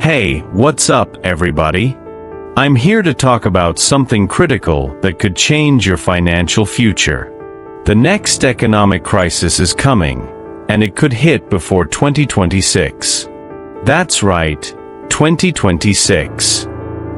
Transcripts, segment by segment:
Hey, what's up, everybody? I'm here to talk about something critical that could change your financial future. The next economic crisis is coming, and it could hit before 2026. That's right, 2026.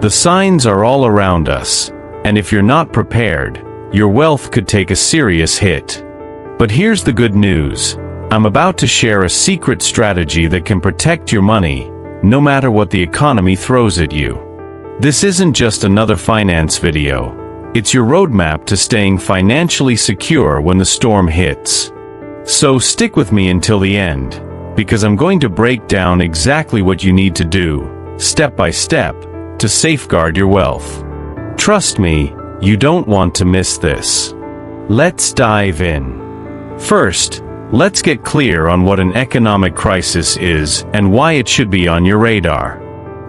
The signs are all around us, and if you're not prepared, your wealth could take a serious hit. But here's the good news. I'm about to share a secret strategy that can protect your money, no matter what the economy throws at you. This isn't just another finance video. It's your roadmap to staying financially secure when the storm hits. So stick with me until the end, because I'm going to break down exactly what you need to do, step by step, to safeguard your wealth. Trust me, you don't want to miss this. Let's dive in. First, let's get clear on what an economic crisis is and why it should be on your radar.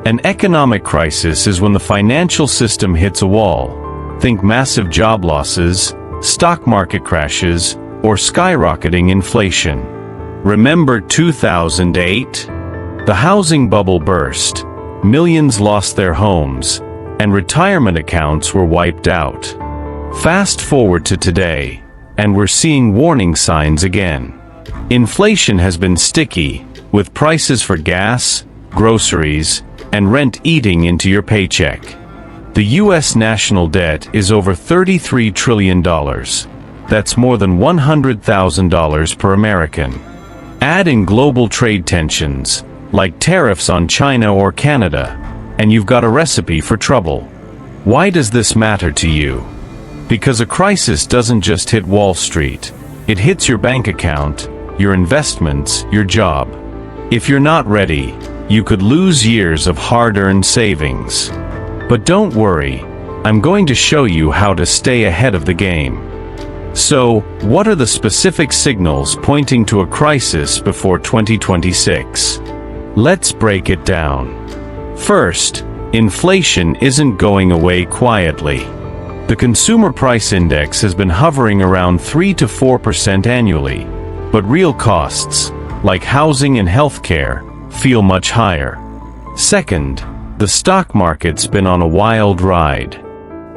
An economic crisis is when the financial system hits a wall. Think massive job losses, stock market crashes, or skyrocketing inflation. Remember 2008? The housing bubble burst, millions lost their homes, and retirement accounts were wiped out. Fast forward to today, and we're seeing warning signs again. Inflation has been sticky, with prices for gas, groceries, and rent eating into your paycheck. The U.S. national debt is over $33 trillion. That's more than $100,000 per American. Add in global trade tensions, like tariffs on China or Canada, and you've got a recipe for trouble. Why does this matter to you? Because a crisis doesn't just hit Wall Street. It hits your bank account, your investments, your job. If you're not ready, you could lose years of hard-earned savings. But don't worry, I'm going to show you how to stay ahead of the game. So, what are the specific signals pointing to a crisis before 2026? Let's break it down. First, inflation isn't going away quietly. The Consumer Price Index has been hovering around 3 to 4% annually, but real costs, like housing and healthcare, feel much higher. Second, the stock market's been on a wild ride.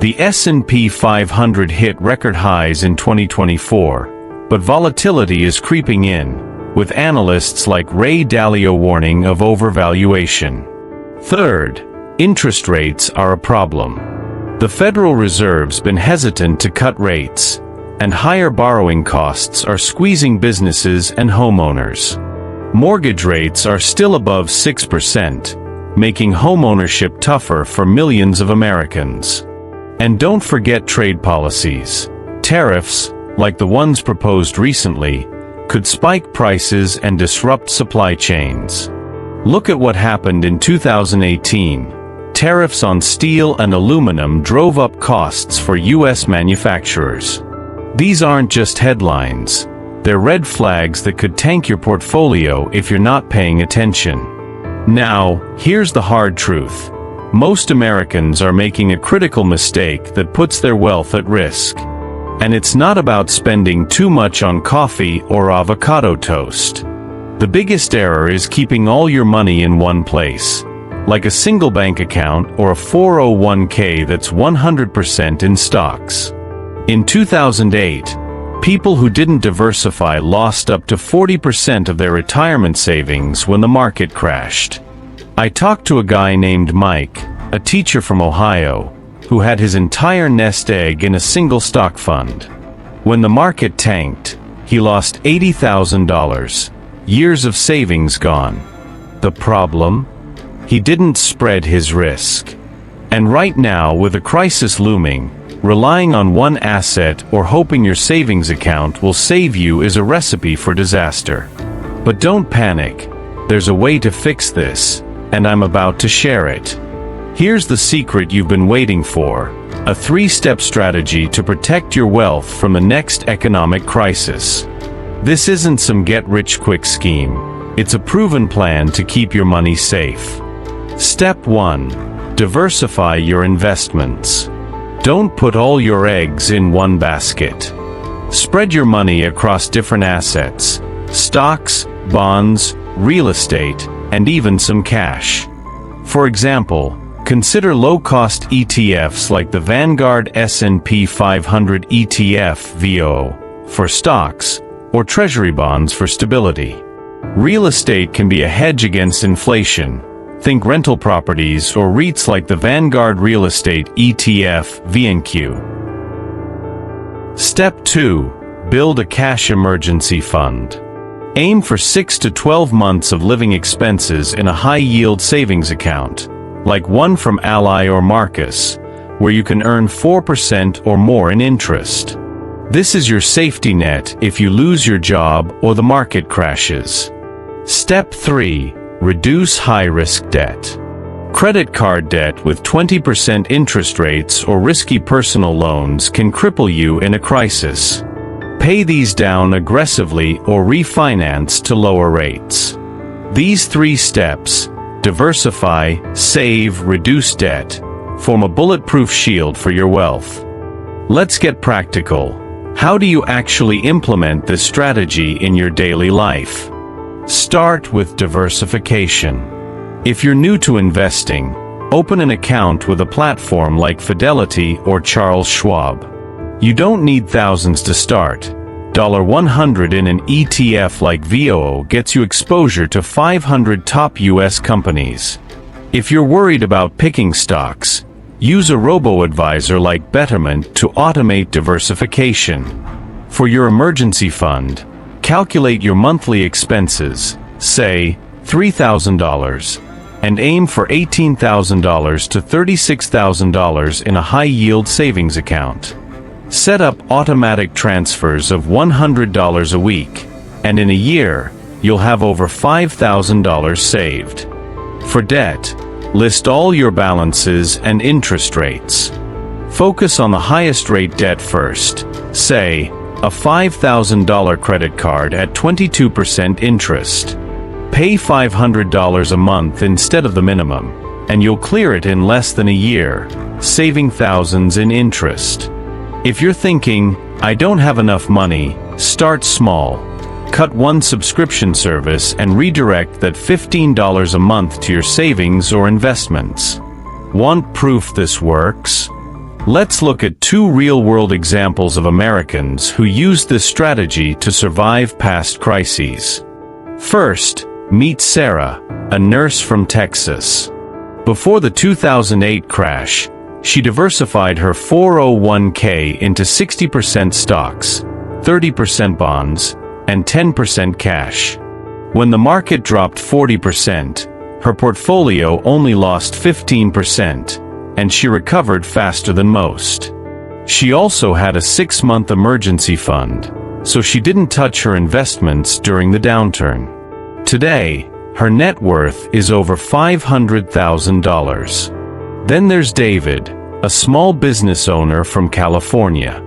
The S&P 500 hit record highs in 2024, but volatility is creeping in, with analysts like Ray Dalio warning of overvaluation. Third, interest rates are a problem. The Federal Reserve's been hesitant to cut rates, and higher borrowing costs are squeezing businesses and homeowners. Mortgage rates are still above 6%, making homeownership tougher for millions of Americans. And don't forget trade policies. Tariffs, like the ones proposed recently, could spike prices and disrupt supply chains. Look at what happened in 2018. Tariffs on steel and aluminum drove up costs for U.S. manufacturers. These aren't just headlines. They're red flags that could tank your portfolio if you're not paying attention. Now, here's the hard truth. Most Americans are making a critical mistake that puts their wealth at risk. And it's not about spending too much on coffee or avocado toast. The biggest error is keeping all your money in one place, like a single bank account or a 401k that's 100% in stocks. In 2008, people who didn't diversify lost up to 40% of their retirement savings when the market crashed. I talked to a guy named Mike, a teacher from Ohio, who had his entire nest egg in a single stock fund. When the market tanked, he lost $80,000, years of savings gone. The problem? He didn't spread his risk. And right now, with a crisis looming, relying on one asset or hoping your savings account will save you is a recipe for disaster. But don't panic. There's a way to fix this, and I'm about to share it. Here's the secret you've been waiting for, a 3-step strategy to protect your wealth from the next economic crisis. This isn't some get-rich-quick scheme. It's a proven plan to keep your money safe. Step 1. Diversify your investments. Don't put all your eggs in one basket. Spread your money across different assets, stocks, bonds, real estate, and even some cash. For example, consider low-cost ETFs like the Vanguard S&P 500 ETF VO for stocks, or treasury bonds for stability. Real estate can be a hedge against inflation. Think rental properties or REITs like the Vanguard Real Estate ETF VNQ. Step 2. Build a cash emergency fund. Aim for 6 to 12 months of living expenses in a high-yield savings account, like one from Ally or Marcus, where you can earn 4% or more in interest. This is your safety net if you lose your job or the market crashes. Step 3. Reduce high-risk debt. Credit card debt with 20% interest rates or risky personal loans can cripple you in a crisis. Pay these down aggressively or refinance to lower rates. These 3 steps, diversify, save, reduce debt, form a bulletproof shield for your wealth. Let's get practical. How do you actually implement this strategy in your daily life? Start with diversification. If you're new to investing, open an account with a platform like Fidelity or Charles Schwab. You don't need thousands to start. $100 in an ETF like VOO gets you exposure to 500 top US companies. If you're worried about picking stocks, use a robo-advisor like Betterment to automate diversification. For your emergency fund, calculate your monthly expenses, say $3,000, and aim for $18,000 to $36,000 in a high-yield savings account. Set up automatic transfers of $100 a week, and in a year, you'll have over $5,000 saved. For debt, list all your balances and interest rates. Focus on the highest rate debt first, say, a $5,000 credit card at 22% interest. Pay $500 a month instead of the minimum, and you'll clear it in less than a year, saving thousands in interest. If you're thinking, I don't have enough money, start small. Cut one subscription service and redirect that $15 a month to your savings or investments. Want proof this works? Let's look at 2 real-world examples of Americans who used this strategy to survive past crises. First, meet Sarah, a nurse from Texas. Before the 2008 crash, she diversified her 401k into 60% stocks, 30% bonds, and 10% cash. When the market dropped 40%, her portfolio only lost 15%, and she recovered faster than most. She also had a 6-month emergency fund, so she didn't touch her investments during the downturn. Today, her net worth is over $500,000. Then there's David, a small business owner from California.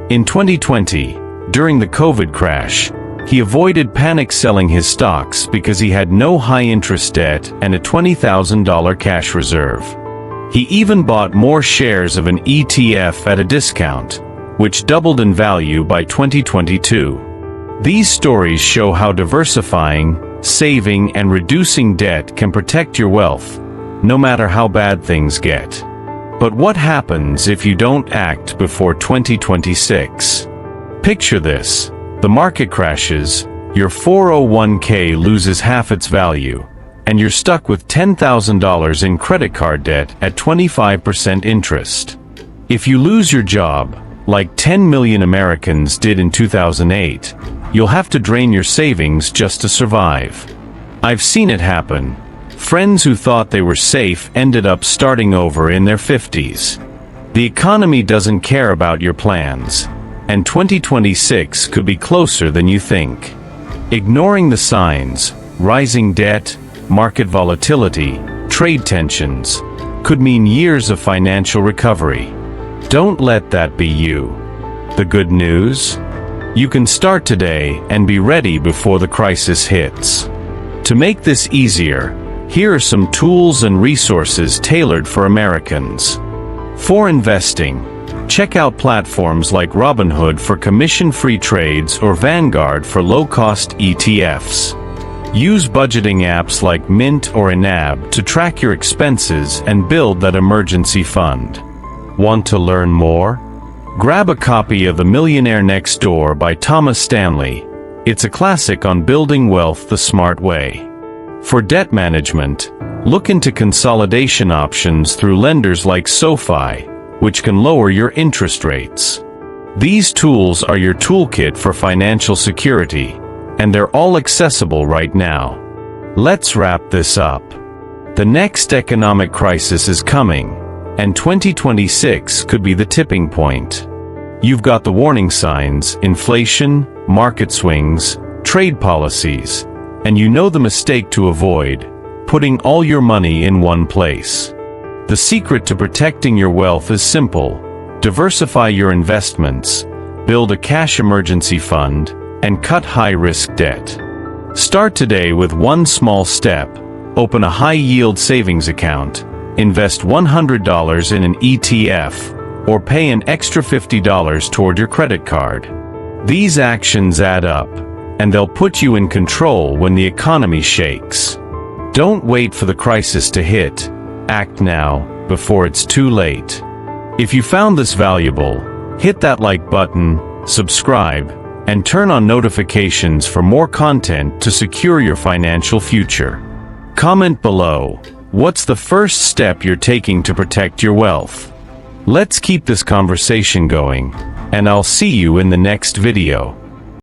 In 2020, during the COVID crash, he avoided panic selling his stocks because he had no high-interest debt and a $20,000 cash reserve. He even bought more shares of an ETF at a discount, which doubled in value by 2022. These stories show how diversifying, saving, and reducing debt can protect your wealth, no matter how bad things get. But what happens if you don't act before 2026? Picture this. The market crashes, your 401k loses half its value, and you're stuck with $10,000 in credit card debt at 25% interest. If you lose your job, like 10 million Americans did in 2008, you'll have to drain your savings just to survive. I've seen it happen. Friends who thought they were safe ended up starting over in their 50s. The economy doesn't care about your plans, and 2026 could be closer than you think. Ignoring the signs, rising debt, market volatility, trade tensions, could mean years of financial recovery. Don't let that be you. The good news? You can start today and be ready before the crisis hits. To make this easier, here are some tools and resources tailored for Americans. For investing, check out platforms like Robinhood for commission-free trades or Vanguard for low-cost ETFs. Use budgeting apps like Mint or Inab to track your expenses and build that emergency fund. Want to learn more? Grab a copy of The Millionaire Next Door by Thomas Stanley. It's a classic on building wealth the smart way. For debt management, look into consolidation options through lenders like SoFi, which can lower your interest rates. These tools are your toolkit for financial security, and they're all accessible right now. Let's wrap this up. The next economic crisis is coming, and 2026 could be the tipping point. You've got the warning signs: inflation, market swings, trade policies, and you know the mistake to avoid: putting all your money in one place. The secret to protecting your wealth is simple: diversify your investments, build a cash emergency fund, and cut high-risk debt. Start today with one small step. Open a high-yield savings account, invest $100 in an ETF, or pay an extra $50 toward your credit card. These actions add up, and they'll put you in control when the economy shakes. Don't wait for the crisis to hit. Act now, before it's too late. If you found this valuable, hit that like button, subscribe, and turn on notifications for more content to secure your financial future. Comment below, what's the first step you're taking to protect your wealth? Let's keep this conversation going, and I'll see you in the next video.